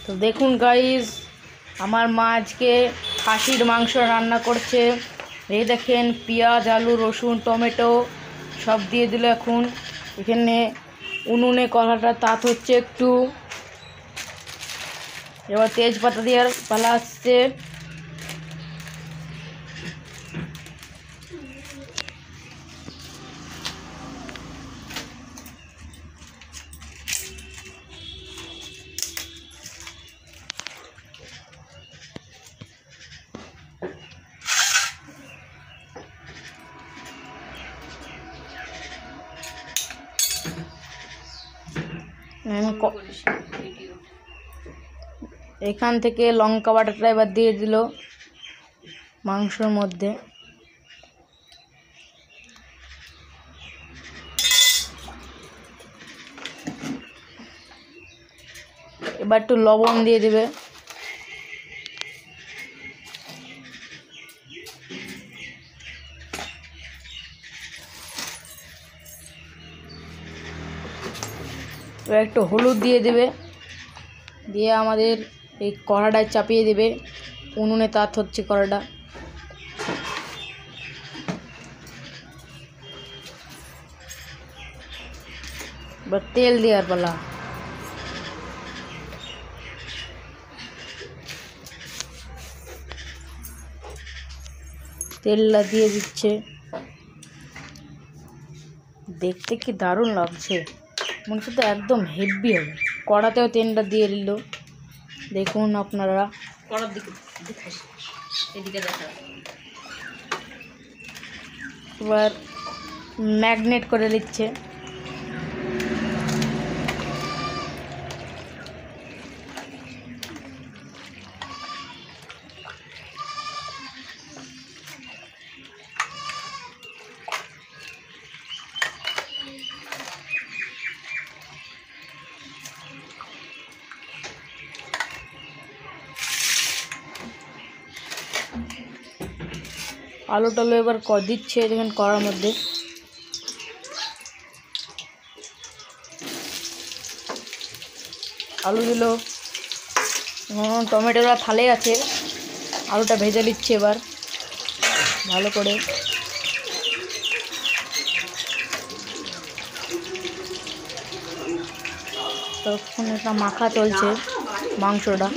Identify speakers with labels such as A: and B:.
A: তো দেখুন গাইস, আমার মা আজকে খাসির মাংস রান্না করছে। এই দেখেন, পেঁয়াজ, আলু, রসুন, টমেটো সব দিয়ে দিল। এখন এখানে উনুনে কড়াটা তাত হচ্ছে একটু। এবার তেজপাতা দেওয়ার পালা আসছে। এখান থেকে লঙ্কা বাটাটা এবার দিয়ে দিল মাংসের মধ্যে। এবার একটু লবণ দিয়ে দেবে। এবার একটু হলুদ দিয়ে দেবে, দিয়ে আমাদের এই কড়াটায় চাপিয়ে দেবে। উনুনে তাত হচ্ছে কড়াটা। এবার তেল দেওয়ার পালা। তেলটা দিয়ে দিচ্ছে। দেখতে কি দারুণ লাগছে, মনে হচ্ছে তো একদম হেভি হবে। কড়াতেও তেলটা দিয়ে দিল। দেখুন আপনারা,
B: কড়ার দিকে এদিকে দেখা।
A: এবার ম্যাগনেট করে দিচ্ছে। আলু টালু এবার দিচ্ছে দেখেন কড়ার মধ্যে। আলু দিল, টমেটোটা থালে আছে, আলুটা ভেজে নিচ্ছে এবার ভালো করে। তখন এটা মাখা চলছে মাংসটা।